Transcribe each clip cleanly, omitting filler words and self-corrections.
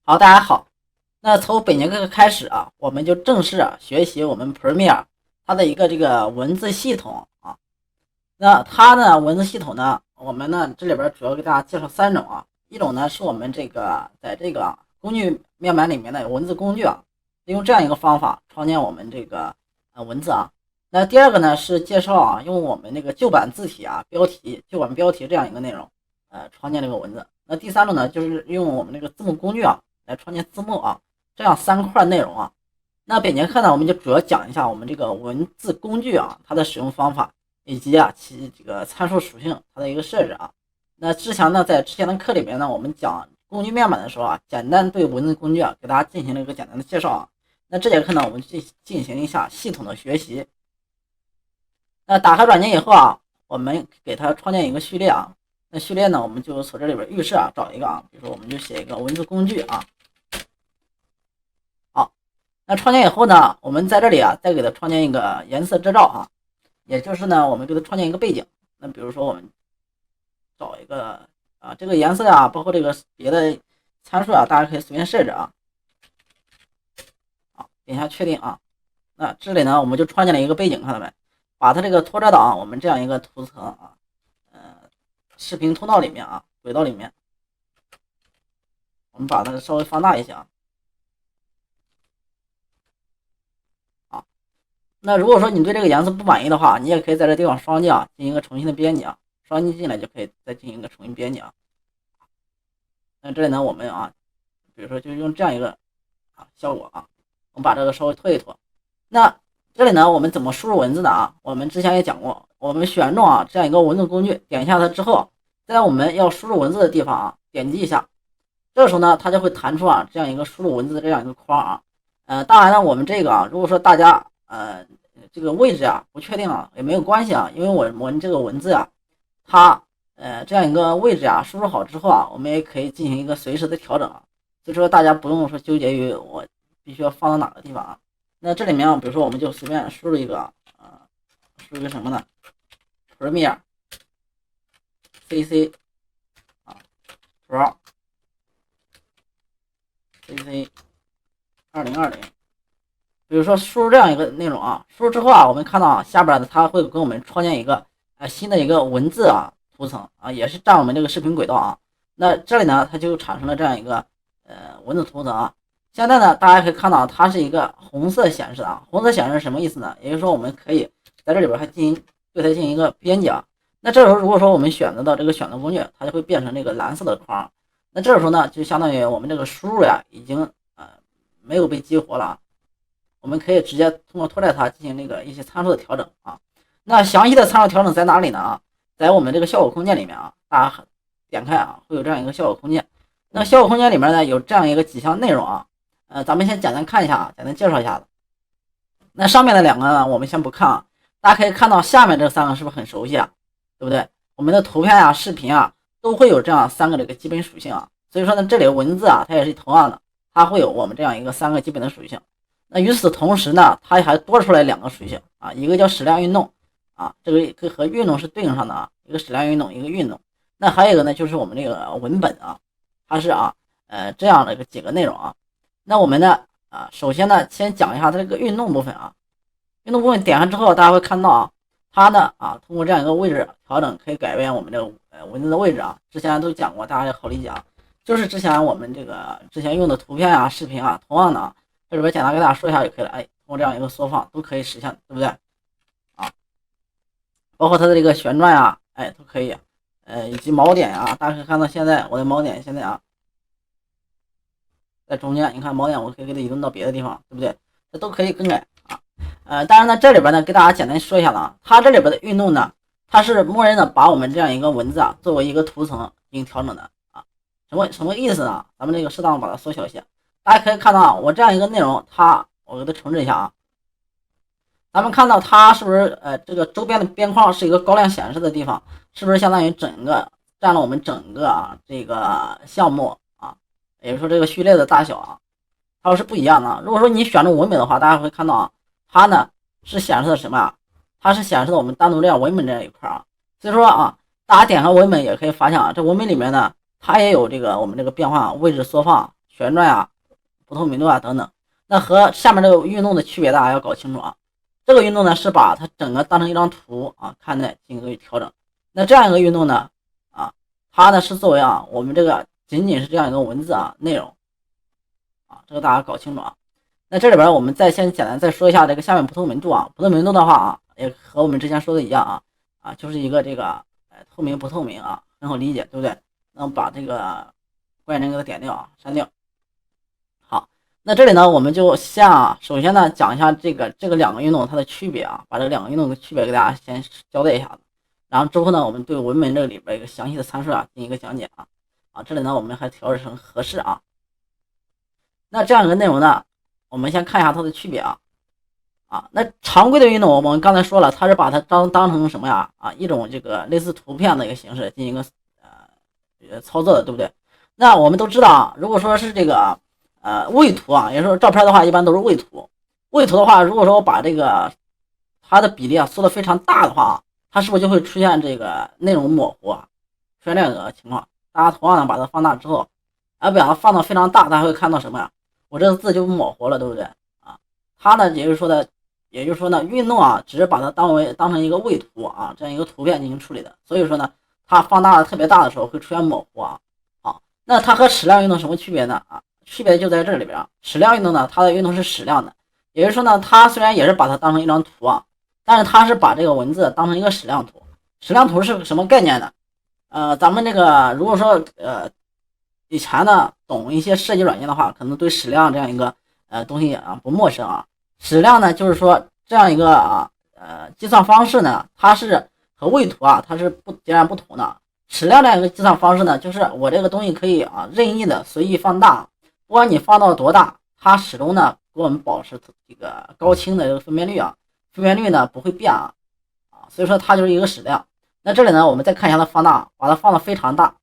好，大家好。那从本节课开始啊，我们就正式学习我们 Premiere 它的一个这个文字系统啊。那它呢，文字系统呢，我们呢这里边主要给大家介绍三种啊。一种呢是我们这个在这个工具面板里面的文字工具啊，利用这样一个方法创建我们这个文字啊。那第二个呢是介绍啊，用我们那个旧版字体啊、标题、旧版标题这样一个内容创建这个文字。那第三种呢就是用我们这个字幕工具啊来创建字幕啊，这样三块内容啊。那本节课呢，我们就主要讲一下我们这个文字工具啊，它的使用方法，以及其这个参数属性它的一个设置啊。那之前呢，在之前的课里面呢，我们讲工具面板的时候啊，简单对文字工具啊给大家进行了一个简单的介绍啊。那这节课呢，我们进行一下系统的学习。那打开软件以后啊，我们给它创建一个序列啊。那序列呢，我们就从这里边预设啊找一个啊，比如说我们就写一个文字工具啊。好，那创建以后呢，我们在这里啊再给它创建一个颜色遮罩啊，也就是呢我们给它创建一个背景。那比如说我们找一个这个颜色啊，包括这个别的参数啊，大家可以随便设置啊。好，点一下确定啊。那这里呢我们就创建了一个背景，看到没？把它这个拖车档我们这样一个图层啊，视频通道里面啊，轨道里面，我们把它稍微放大一下。好，那如果说你对这个颜色不满意的话，你也可以在这地方双击啊，进行一个重新的编辑啊，双击进来就可以再进行一个重新编辑啊。那这里呢，我们啊，比如说就用这样一个效果啊，我们把这个稍微拖一拖。那这里呢，我们怎么输入文字的啊？我们之前也讲过，我们选中啊这样一个文字工具，点一下它之后，在我们要输入文字的地方啊，点击一下，这个时候呢，它就会弹出啊这样一个输入文字的这样一个框啊。当然呢，我们这个如果说大家这个位置啊不确定啊，也没有关系啊，因为我们这个文字啊，它这样一个位置啊输入好之后啊，我们也可以进行一个随时的调整啊，所以说大家不用说纠结于我必须要放到哪个地方啊。那这里面比如说我们就随便输入一个输入一个什么呢 ？Premiere CC Pro CC 2020，比如说输入这样一个内容啊，输入之后啊，我们看到下边的它会给我们创建一个新的一个文字啊图层啊，也是占我们这个视频轨道啊。那这里呢，它就产生了这样一个文字图层啊。现在呢，大家可以看到它是一个红色显示的啊，红色显示是什么意思呢？也就是说我们可以在这里边还对它进行一个编辑啊。那这时候如果说我们选择到这个选择工具，它就会变成这个蓝色的框。那这时候呢，就相当于我们这个输入呀已经没有被激活了啊。我们可以直接通过拖拽它进行这个一些参数的调整啊。那详细的参数调整在哪里呢啊？在我们这个效果空间里面啊，大家点开啊，会有这样一个效果空间。那效果空间里面呢有这样一个几项内容啊。咱们先简单看一下啊，简单介绍一下子。那上面的两个呢，我们先不看啊。大家可以看到下面这三个是不是很熟悉啊？对不对？我们的图片啊、视频啊，都会有这样三个这个基本属性啊。所以说呢，这里文字啊，它也是同样的，它会有我们这样一个三个基本的属性。那与此同时呢，它还多出来两个属性啊，一个叫矢量运动啊，这个和运动是对应上的啊，一个矢量运动，一个运动。那还有一个呢，就是我们这个文本啊，它是这样的一个几个内容啊。那我们呢首先呢，先讲一下它这个运动部分啊。运动部分点上之后，大家会看到啊，它呢通过这样一个位置调整，可以改变我们这个文字的位置啊。之前都讲过，大家也好理解啊。就是之前我们这个之前用的图片啊、视频啊，同样的啊，这里边简单跟大家说一下就可以了。通过这样一个缩放都可以实现，对不对啊？包括它的这个旋转啊，都可以。以及锚点啊，大家可以看到现在我的锚点现在啊。在中间，你看锚点，我可以给它移动到别的地方，对不对？这都可以更改啊。当然呢，这里边呢，给大家简单说一下了啊。它这里边的运动呢，它是默认的把我们这样一个文字啊，作为一个图层进行调整的啊。什么意思呢？咱们这个适当把它缩小一些。大家可以看到啊，我这样一个内容，我给它重置一下啊。咱们看到它是不是这个周边的边框是一个高亮显示的地方，是不是相当于整个占了我们整个这个项目？也就是说这个序列的大小啊，它是不一样的。如果说你选中文本的话，大家会看到啊，它呢是显示的什么啊？它是显示的我们单独这样文本这一块啊。所以说啊，大家点开文本也可以发现啊，这文本里面呢，它也有这个我们这个变换位置缩放旋转呀、不透明度啊等等。那和下面这个运动的区别大家要搞清楚啊。这个运动呢是把它整个当成一张图啊看待进行一个调整。那这样一个运动呢它呢是作为我们这个仅仅是这样一个文字内容这个大家搞清楚啊。那这里边我们先简单再说一下这个下面不透明度不透明度的话也和我们之前说的一样就是一个这个透明不透明很好理解，对不对？那把这个关键给它点掉删掉。好，那这里呢我们就首先呢讲一下这个两个运动它的区别把这两个运动的区别给大家先交代一下子，然后之后呢我们对文本这个里边一个详细的参数进行一个讲解这里呢我们还调整成合适那这样一个内容呢，我们先看一下它的区别那常规的运动我们刚才说了，它是把它当成什么呀一种这个类似图片的一个形式进行一个操作的，对不对？那我们都知道如果说是这个位图也就是说照片的话一般都是位图。位图的话，如果说我把这个它的比例缩得非常大的话它是不是就会出现这个内容模糊出现这个情况？大家同样的把它放大之后把它放到非常大，大家会看到什么呀？我这个字就模糊了，对不对它呢也就是说呢运动只是把它当成一个位图这样一个图片进行处理的，所以说呢它放大的特别大的时候会出现模糊那它和矢量运动什么区别呢区别就在这里边矢量运动呢它的运动是矢量的，也就是说呢它虽然也是把它当成一张图但是它是把这个文字当成一个矢量图。矢量图是什么概念呢咱们这个如果说以前呢懂一些设计软件的话，可能对矢量这样一个东西不陌生矢量呢就是说这样一个计算方式呢，它是和位图它是截然不同的。矢量这样一个计算方式呢，就是我这个东西可以任意的随意放大，不管你放到多大，它始终呢给我们保持这个高清的这个分辨率分辨率呢不会变所以说它就是一个矢量。那这里呢我们再看一下它放大，把它放的非常大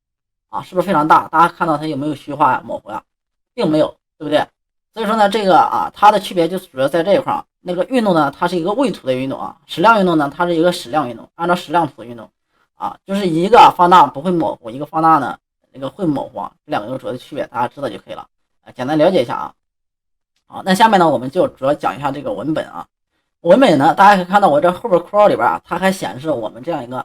是不是非常大？大家看到它有没有虚化模糊并没有，对不对？所以说呢这个它的区别就主要在这一块那个运动呢它是一个位图的运动矢量运动呢它是一个矢量运动，按照矢量图的运动就是一个放大不会模糊，一个放大呢那个会模糊这两个有主要的区别，大家知道就可以了简单了解一下好，那下面呢我们就主要讲一下这个文本文本呢大家可以看到我这后边括号里边它还显示我们这样一个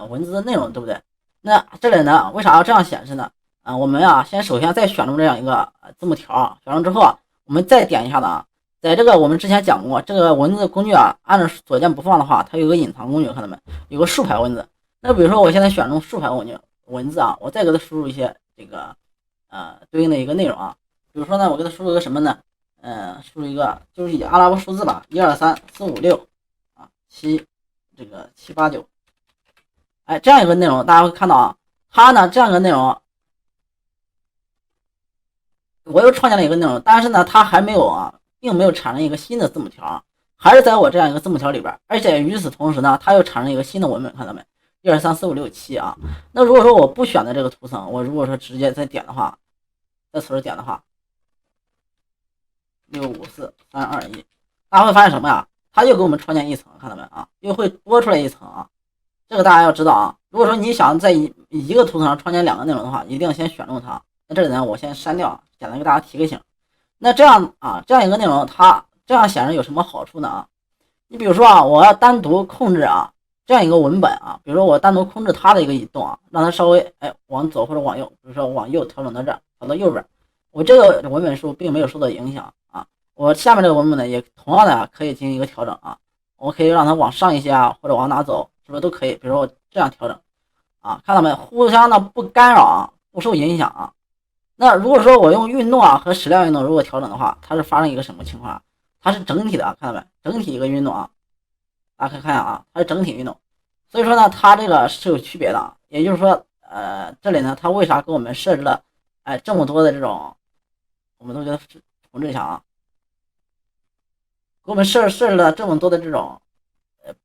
文字的内容，对不对？那这里呢为啥要这样显示呢我们首先再选中这样一个字母条选中之后我们再点一下子在这个我们之前讲过这个文字工具按照左键不放的话它有个隐藏工具，看到没？有个竖排文字。那比如说我现在选中竖排文字我再给它输入一些这个对应的一个内容比如说呢我给它输入一个什么呢输入一个就是以阿拉伯数字吧1234567这个789这样一个内容，大家会看到它呢这样一个内容我又创建了一个内容，但是呢它还没有并没有产生一个新的字母条还是在我这样一个字母条里边，而且与此同时呢它又产生一个新的文本，看到没？1234567那如果说我不选择这个图层，我如果说直接再点的话，在此时点的话654321，大家会发现什么呀？它又给我们创建一层，看到没又会多出来一层这个大家要知道如果说你想在一个图层上创建两个内容的话，一定要先选中它。那这里呢我先删掉简单给大家提个醒。那这样这样一个内容它这样显示有什么好处呢你比如说我要单独控制这样一个文本比如说我单独控制它的一个移动让它稍微往左或者往右，比如说往右调整到这儿，调到右边，我这个文本数并没有受到影响我下面这个文本呢也同样的可以进行一个调整我可以让它往上一些或者往哪走，是不是都可以？比如说我这样调整看到没？互相的不干扰不受影响那如果说我用运动和矢量运动如果调整的话，它是发生一个什么情况它是整体的看到没？整体一个运动大家可以看一下它是整体运动。所以说呢它这个是有区别的也就是说这里呢它为啥给我们设置了这么多的这种，我们都觉得重置一下给我们设置了这么多的这种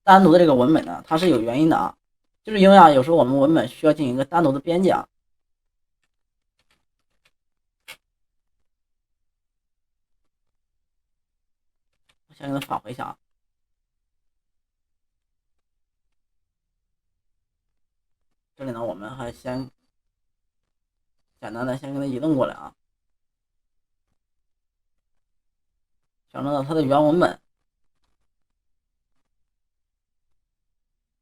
单独的这个文本呢，它是有原因的就是因为有时候我们文本需要进行一个单独的编辑我先给它返回一下这里呢我们还先简单的先给它移动过来调整到它的原文本。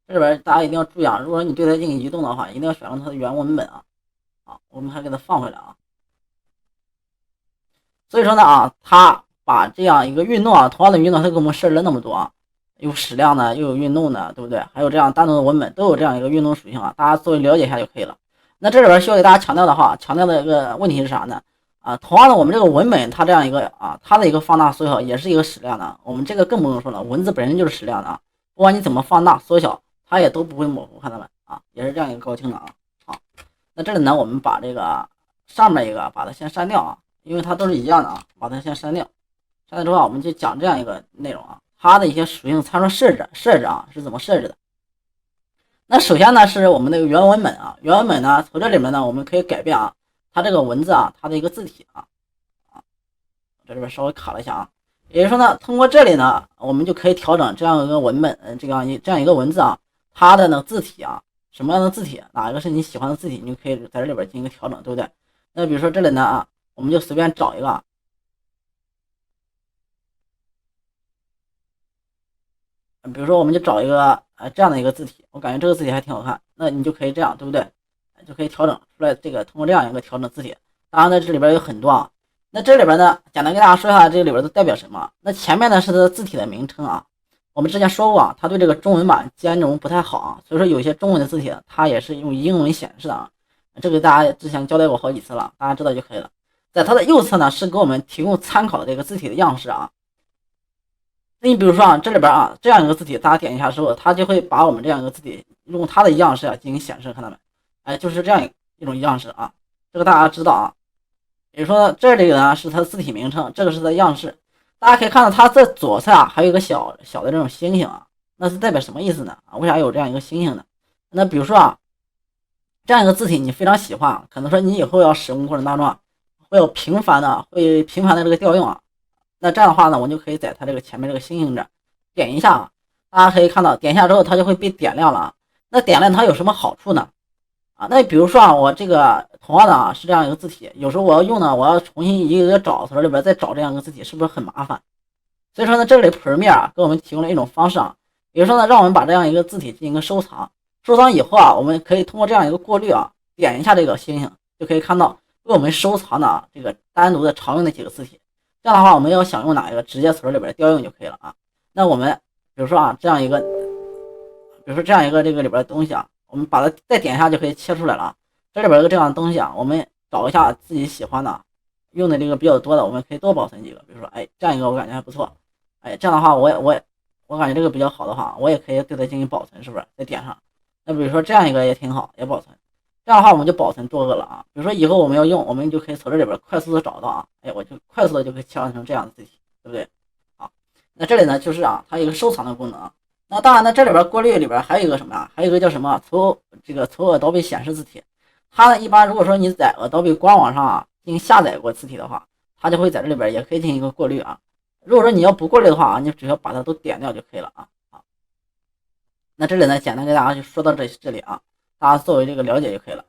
这里边大家一定要注意啊，如果你对它进行移动的话，一定要选择它的原文本啊。好，我们还给它放回来啊。所以说呢它把这样一个运动同样的运动，它给我们设置了那么多有矢量的，又有运动的，对不对？还有这样单独的文本都有这样一个运动属性大家作为了解一下就可以了。那这里边需要给大家强调的话，强调的一个问题是啥呢？同样的，我们这个文本它这样一个它的一个放大缩小也是一个矢量的，我们这个更不用说了，文字本身就是矢量的不管你怎么放大缩小，它也都不会模糊，看到没也是这样一个高清的好，那这里呢，我们把这个上面一个把它先删掉因为它都是一样的把它先删掉。删掉之后我们就讲这样一个内容它的一些属性参数设置是怎么设置的。那首先呢是我们那个原文本原文本呢从这里面呢我们可以改变它这个文字它的一个字体这里边稍微卡了一下也就是说呢通过这里呢我们就可以调整这样一个文本这样一个文字它的呢字体什么样的字体，哪一个是你喜欢的字体，你就可以在这里边进行一个调整，对不对？那比如说这里呢我们就随便找一个比如说我们就找一个这样的一个字体，我感觉这个字体还挺好看，那你就可以这样，对不对？就可以调整出来这个，通过这样一个调整字体。当然呢这里边有很多那这里边呢简单跟大家说一下这里边都代表什么。那前面呢是它的字体的名称我们之前说过它对这个中文版兼容不太好所以说有些中文的字体它也是用英文显示的这个大家之前交代过好几次了，大家知道就可以了。在它的右侧呢是给我们提供参考的这个字体的样式那你比如说这里边这样一个字体，大家点一下之后，它就会把我们这样一个字体用它的样式进行显示，看到没？就是这样一种样式这个大家知道比如说这里呢是它的字体名称，这个是它的样式。大家可以看到它在左侧还有一个小的这种星星那是代表什么意思呢？为啥有这样一个星星呢？那比如说这样一个字体你非常喜欢，可能说你以后要使用过程当中会有频繁的这个调用那这样的话呢，我们就可以在它这个前面这个星星这点一下大家可以看到点一下之后它就会被点亮了那点亮它有什么好处呢？那比如说我这个同样的是这样一个字体，有时候我要用呢，我要重新一个一个找，从这里边再找这样一个字体，是不是很麻烦？所以说呢，这里 Premiere 给我们提供了一种方式比如说呢，让我们把这样一个字体进行一个收藏，收藏以后我们可以通过这样一个过滤点一下这个星星，就可以看到为我们收藏的这个单独的常用的几个字体。这样的话，我们要想用哪一个，直接从这里边调用就可以了那我们比如说这样一个，比如说这样一个这个里边的东西我们把它再点一下就可以切出来了这里边有个这样的东西我们找一下自己喜欢的，用的这个比较多的，我们可以多保存几个。比如说，这样一个我感觉还不错，这样的话我感觉这个比较好的话，我也可以对它进行保存，是不是？再点上。那比如说这样一个也挺好，也保存。这样的话我们就保存多个了比如说以后我们要用，我们就可以从这里边快速的找到我就快速的就可以切换成这样的字体，对不对？那这里呢就是它有一个收藏的功能那当然呢，这里边过滤里边还有一个什么还有一个叫什么从Adobe 显示字体。它呢一般如果说你在 Adobe 官网上进行下载过字体的话，它就会在这里边也可以进行一个过滤如果说你要不过滤的话你只要把它都点掉就可以了那这里呢简单给大家就说到这里大家作为这个了解就可以了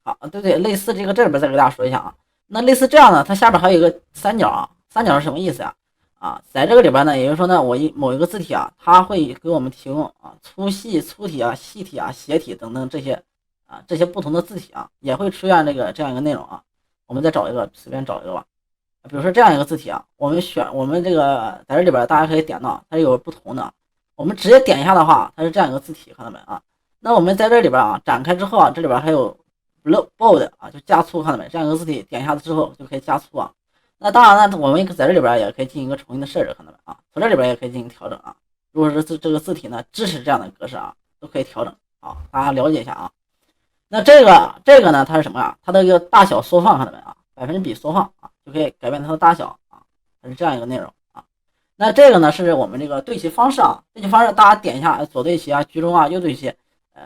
好，对，类似这里边再给大家说一下那类似这样的，它下边还有一个三角三角是什么意思在这个里边呢，也就是说呢，某一个字体它会给我们提供粗细、粗体细体斜体等等这些不同的字体也会出现这样一个内容我们再找一个，随便找一个吧。比如说这样一个字体我们这个在这里边大家可以点到，它有不同的，我们直接点一下的话，它是这样一个字体，看到没那我们在这里边展开之后这里边还有 bold 就加粗，看到没？这样一个字体点一下子之后就可以加粗那当然呢，我们在这里边也可以进行一个重新的设置，看到没从这里边也可以进行调整如果是这个字体呢支持这样的格式都可以调整大家了解一下那这个呢，它是什么它的一个大小缩放，看到没百分之比缩放就可以改变它的大小它是这样一个内容那这个呢是我们这个对齐方式对齐方式大家点一下左对齐居中右对齐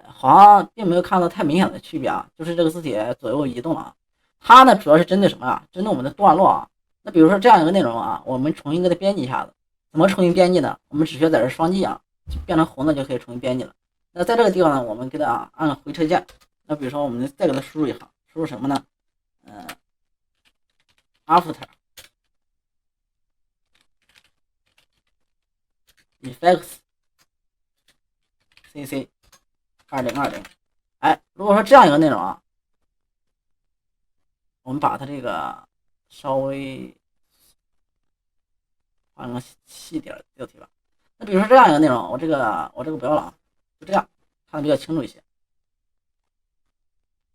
好像并没有看到太明显的区别就是这个字体左右移动它呢主要是针对什么针对我们的段落那比如说这样一个内容我们重新给它编辑一下子，怎么重新编辑呢？我们只需要在这双击就变成红的就可以重新编辑了。那在这个地方呢，我们给它按回车键。那比如说我们再给它输入一行，输入什么呢？after specs cc 2020。哎，如果说这样一个内容啊，我们把它这个稍微换个细点标题吧。那比如说这样一个内容，我这个不要了啊，就这样看的比较清楚一些。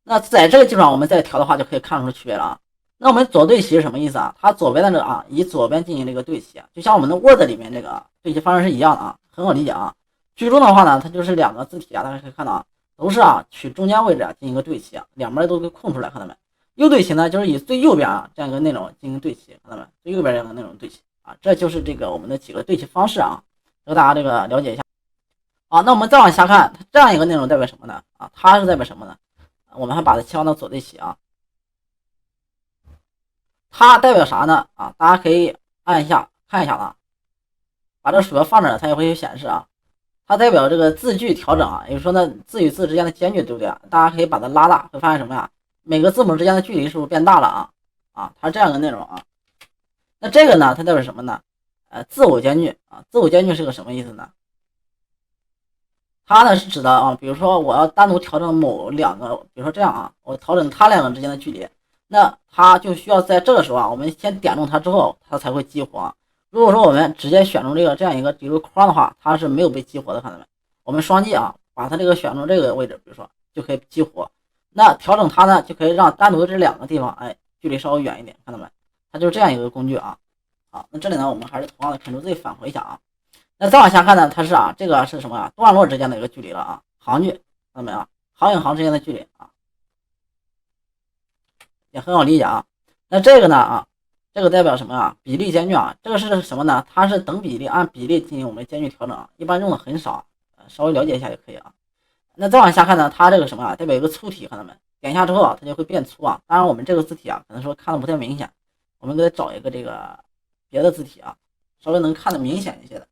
那在这个基础上我们再调的话，就可以看出区别了啊。那我们左对齐是什么意思啊？它左边的这个啊，以左边进行这个对齐，就像我们的 Word 里面这个对齐方式是一样的啊，很好理解啊。居中的话呢，它就是两个字体啊，大家可以看到啊，都是啊取中间位置啊进行一个对齐啊，两边都给空出来，看到没？右对齐呢，就是以最右边啊这样一个内容进行对齐，看到没？最右边这样的内容对齐啊，这就是这个我们的几个对齐方式啊，和大家这个了解一下。好，那我们再往下看，它这样一个内容代表什么呢？啊，它是代表什么呢？我们还把它切换到左对齐啊，它代表啥呢？啊，大家可以按一下看一下啊，把这个鼠标放这儿，它也会有显示啊。它代表这个字距调整啊，也就是说呢，字与字之间的间距，对不对？大家可以把它拉大，会发现什么呀？每个字母之间的距离是不是变大了啊？啊，它是这样一个内容啊。那这个呢，它代表什么呢？字偶间距啊，字偶间距是个什么意思呢？它呢是指的啊，比如说我要单独调整某两个，比如说这样啊，我调整它两个之间的距离，那它就需要在这个时候啊，我们先点中它之后，它才会激活。如果说我们直接选中这样一个比如框的话，它是没有被激活的，看到没？我们双击啊，把它这个选中这个位置，比如说就可以激活。那调整它呢，就可以让单独这两个地方，哎，距离稍微远一点，看到没？它就是这样一个工具啊。好，那这里呢，我们还是同样的 Ctrl+Z 返回一下啊。那再往下看呢，它是啊，这个是什么啊？段落之间的一个距离了啊，行距，看到没有？行与行之间的距离啊，也很好理解啊。那这个呢啊，这个代表什么啊？比例间距啊，这个是什么呢？它是等比例按比例进行我们间距调整，一般用的很少，稍微了解一下就可以啊。那再往下看呢，它这个什么啊？代表一个粗体，看到没？点一下之后啊，它就会变粗啊。当然我们这个字体啊，可能说看的不太明显，我们给它找一个这个别的字体啊，稍微能看得明显一些的。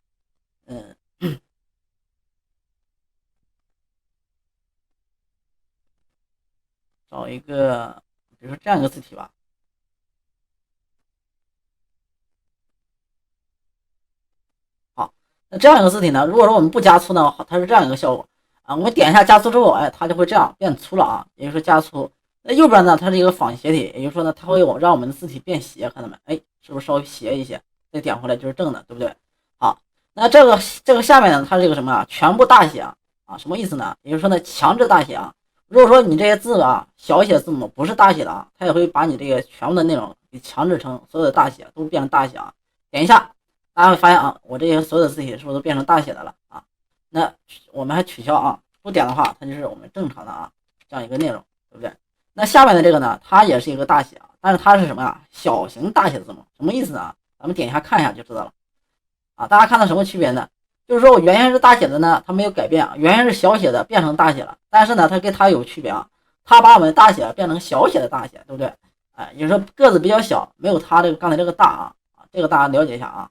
找一个，比如说这样一个字体吧。好，那这样一个字体呢，如果说我们不加粗呢，它是这样一个效果啊。我们点一下加粗之后，哎，它就会这样变粗了啊，也就是说加粗。那右边呢，它是一个仿斜体，也就是说呢，它会让我们的字体变斜，看到没？哎，是不是稍微斜一些？再点回来就是正的，对不对？好，那这个下面呢，它是一个什么啊？全部大写啊，什么意思呢？也就是说呢，强制大写啊。如果说你这些字啊，小写字母不是大写的啊，它也会把你这个全部的内容给强制成所有的大写都变成大写啊。点一下，大家会发现啊，我这些所有的字体是不是都变成大写的了啊？那我们还取消啊，不点的话，它就是我们正常的啊这样一个内容，对不对？那下面的这个呢，它也是一个大写啊，但是它是什么呀？小型大写字母，什么意思呢？咱们点一下看一下就知道了啊。大家看到什么区别呢？就是说我原先是大写的呢，它没有改变啊，原先是小写的变成大写了，但是呢，它跟它有区别啊，它把我们大写变成小写的大写，对不对？哎，也就是说个子比较小，没有它这个刚才这个大啊，这个大家了解一下啊。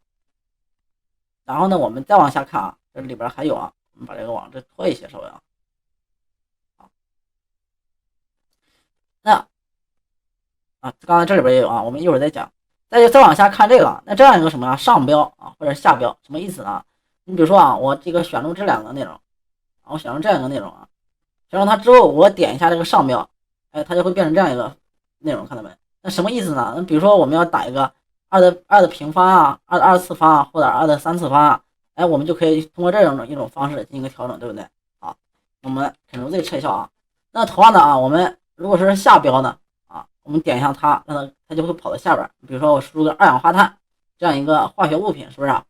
然后呢，我们再往下看啊，这里边还有啊，我们把这个往这拖一些稍微啊。那刚才这里边也有啊，我们一会儿再讲。再往下看这个，那这样一个什么啊，上标啊或者下标，什么意思啊？你比如说啊，我这个选中这两个内容，我选中这样一个内容啊，选中它之后，我点一下这个上标，哎，它就会变成这样一个内容，看到没？那什么意思呢？那比如说我们要打一个二的平方啊，二的二次方啊，或者二的三次方啊，哎，我们就可以通过这样一种方式进行一个调整，对不对？好，我们 Ctrl+Z 撤销啊。那同样的啊，我们如果说是下标呢？我们点一下它，让它就会跑到下边。比如说我输入个二氧化碳这样一个化学物品，是不是啊？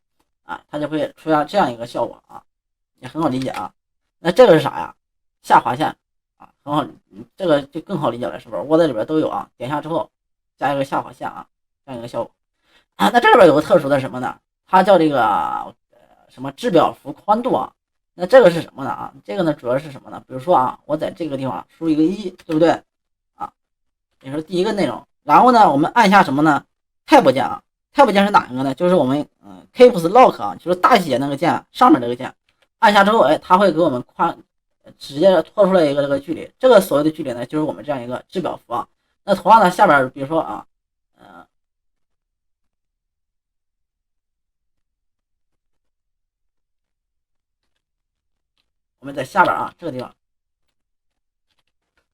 它就会出现这样一个效果啊，也很好理解啊。那这个是啥呀？下划线啊，很好，这个就更好理解了，是不是？Word 里边都有啊。点一下之后加一个下划线啊，这样一个效果啊。那这里边有个特殊的什么呢？它叫这个什么制表符宽度啊？那这个是什么呢啊？这个呢主要是什么呢？比如说啊，我在这个地方输一个1，对不对？也是第一个内容，然后呢，我们按下什么呢 ？Tab 键啊 ，Tab 键是哪一个呢？就是我们Caps Lock 啊，就是大写那个键上面这个键，按下之后，哎，它会给我们直接拖出来一个这个距离。这个所谓的距离呢，就是我们这样一个制表符啊。那同样的，下边比如说啊，们在下边啊这个地方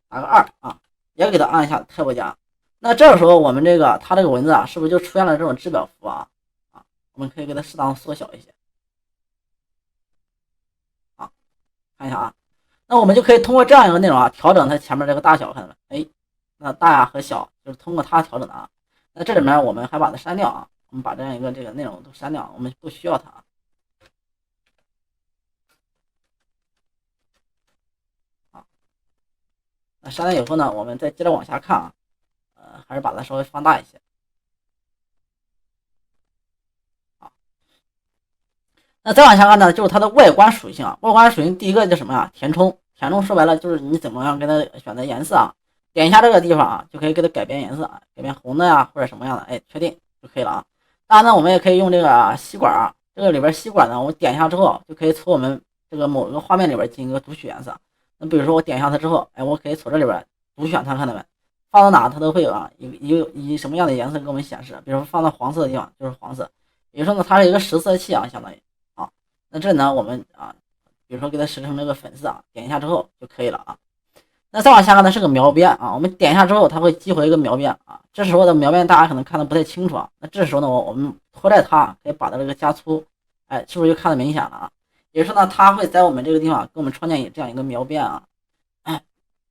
打个2啊，也给它按一下 Tab 加。那这个时候我们它这个文字啊，是不是就出现了这种制表符啊？我们可以给它适当缩小一些啊，看一下啊。那我们就可以通过这样一个内容啊，调整它前面这个大小，看到没？哎，那大呀和小就是通过它调整的啊。那这里面我们还把它删掉啊，我们把这样一个这个内容都删掉，我们不需要它啊。那删了以后呢，我们再接着往下看啊，还是把它稍微放大一些啊。那再往下看呢，就是它的外观属性啊。外观属性第一个叫什么呀？填充。填充说白了就是你怎么样给它选择颜色啊。点一下这个地方啊，就可以给它改变颜色啊，改变红的呀或者什么样的，哎，确定就可以了啊。当然呢，我们也可以用这个吸管啊，这个里边吸管呢，我点一下之后就可以从我们这个某一个画面里边进行一个读取颜色。那比如说我点一下它之后，哎，我可以从这里边读选它，看到没？放到哪它都会有啊，以什么样的颜色给我们显示。比如说放到黄色的地方就是黄色，比如说呢它是一个实色器啊，相当于啊。那这呢我们啊，比如说给它设成这个粉色啊，点一下之后就可以了啊。那再往下看呢是个描边啊，我们点一下之后它会激活一个描边啊。这时候的描边大家可能看的不太清楚啊，那这时候呢我们拖拽它可以把它这个加粗，哎，是不是就看得明显了啊？也就是说呢它会在我们这个地方给我们创建这样一个描边啊，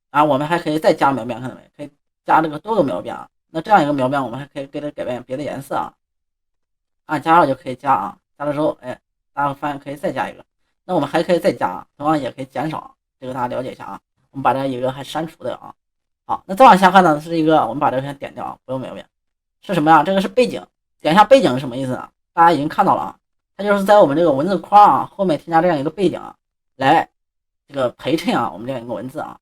啊，我们还可以再加描边，看到没？可以加这个多个描边啊。那这样一个描边我们还可以给它改变别的颜色啊，按加号就可以加啊，加了之后，哎，大家会发现可以再加一个。那我们还可以再加啊，同样也可以减少，这个大家了解一下啊。我们把这一个还删除的啊。好，那再往下看呢，是一个我们把这个先点掉啊，不用描边，是什么呀？这个是背景，点一下背景是什么意思呢？大家已经看到了啊，它就是在我们这个文字框啊后面添加这样一个背景啊，来这个陪衬啊我们这样一个文字啊。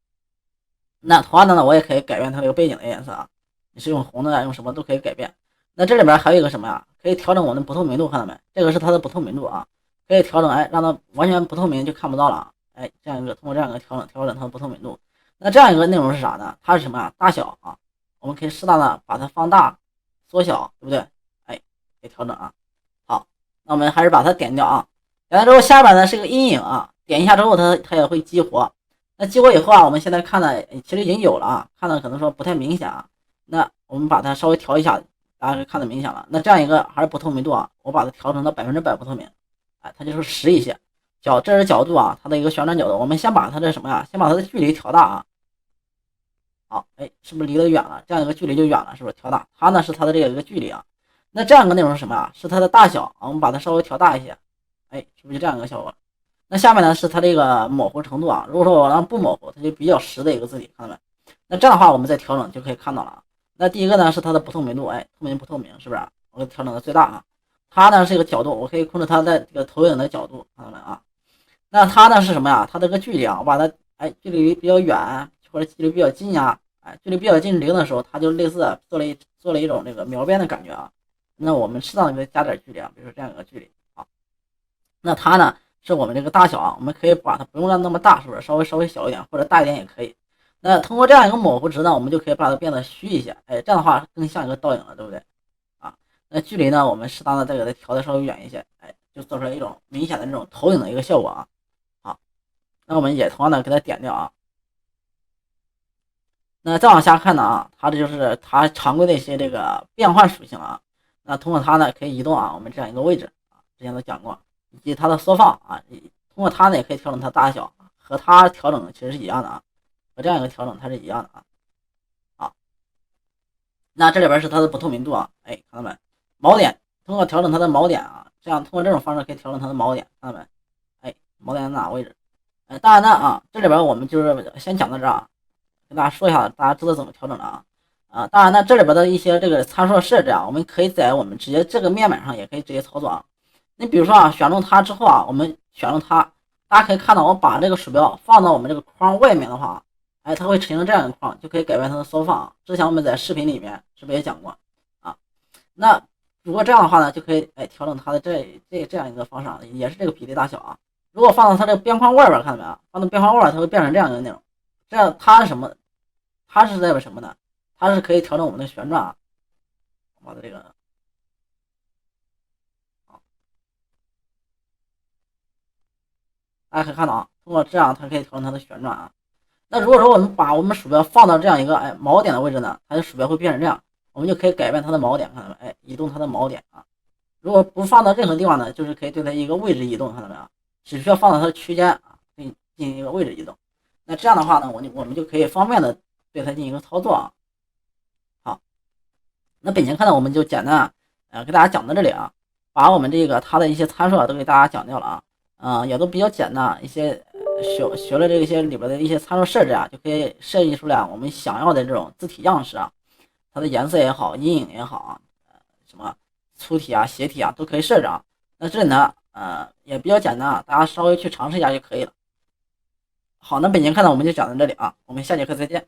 那同样的呢，我也可以改变它这个背景的颜色啊，你是用红的用什么都可以改变。那这里边还有一个什么呀？可以调整我们的不透明度，看到没？这个是它的不透明度啊，可以调整，哎，让它完全不透明就看不到了，哎，这样一个通过这样一个调整它的不透明度。那这样一个内容是啥呢？它是什么呀？大小啊，我们可以适当的把它放大、缩小，对不对？哎，可以调整啊。好，那我们还是把它点掉啊。点了之后，下边呢是个阴影啊，点一下之后它也会激活。那激活以后啊，我们现在看的其实已经有了啊，看的可能说不太明显啊。那我们把它稍微调一下，大家就看得明显了。那这样一个还是不透明度啊，我把它调成了100%不透明，哎，它就是实一些。这是角度啊，它的一个旋转角度。我们先把它的什么呀？先把它的距离调大啊。好，哎，是不是离得远了？这样一个距离就远了，是不是调大？它呢是它的这个一个距离啊。那这样一个内容是什么啊？是它的大小啊，我们把它稍微调大一些，哎，是不是就这样一个效果？那下面呢是它这个模糊程度啊。如果说我让不模糊，它就比较实的一个字体，看到没？那这样的话我们再调整就可以看到了啊。那第一个呢是它的不透明度，哎，透明不透明，是不是？我给调整到最大啊。它呢是一个角度，我可以控制它的这个投影的角度，看到没啊？那它呢是什么呀？它这个距离啊，我把它距离比较远或者距离比较近呀，距离比较近零的时候，它就类似做了一种这个描边的感觉啊。那我们适当的给它加点距离啊，比如说这样一个距离啊。那它呢是我们这个大小啊，我们可以把它不用让那么大，是不是稍微小一点或者大一点也可以。那通过这样一个模糊值呢，我们就可以把它变得虚一些，哎，这样的话更像一个倒影了，对不对啊？那距离呢，我们适当的再给它调的稍微远一些，哎，就做出来一种明显的这种投影的一个效果啊。好，那我们也同样的给它点掉啊。那再往下看呢啊，它这就是它常规的一些这个变换属性啊。那通过它呢可以移动啊我们这样一个位置啊，之前都讲过，以及它的缩放啊，通过它呢也可以调整它大小，和它调整的其实是一样的啊，和这样一个调整它是一样的啊。好，那这里边是它的不透明度啊，哎，看到没？锚点通过调整它的锚点啊，这样通过这种方式可以调整它的锚点，看到没？哎，锚点在哪位置？当然呢啊，这里边我们就是先讲到这儿啊。跟大家说一下，大家知道怎么调整了啊。当然呢，这里边的一些这个参数设置啊，我们可以在我们直接这个面板上也可以直接操作啊。你比如说啊，选中它之后啊，我们选中它，大家可以看到，我把这个鼠标放到我们这个框外面的话，哎，它会呈现这样一个框，就可以改变它的缩放。之前我们在视频里面是不是也讲过啊？那如果这样的话呢，就可以调整它的这样一个方式啊，也是这个比例大小啊。如果放到它这个边框外边，看到没有？放到边框外边，它会变成这样一个内容。这样它是什么？它是代表什么呢？它是可以调整我们的旋转啊。我的这个，大家可以看到啊，通过这样它可以调整它的旋转啊。那如果说我们把我们鼠标放到这样一个锚点的位置呢，它的鼠标会变成这样，我们就可以改变它的锚点，看到没？移动它的锚点啊。如果不放到任何地方呢，就是可以对它一个位置移动，看到没有？只需要放到它的区间啊，可以进行一个位置移动。那这样的话呢，我们就可以方便的对它进行一个操作啊。好，那本节课呢，我们就简单给大家讲到这里啊，把我们这个它的一些参数都给大家讲掉了啊，也都比较简单，一些学了这些里边的一些参数设置啊，就可以设计出来我们想要的这种字体样式啊，它的颜色也好，阴影也好啊，什么粗体啊、斜体啊都可以设置啊。那这里呢，也比较简单啊，大家稍微去尝试一下就可以了。好，那本节课呢我们就讲到这里啊，我们下节课再见。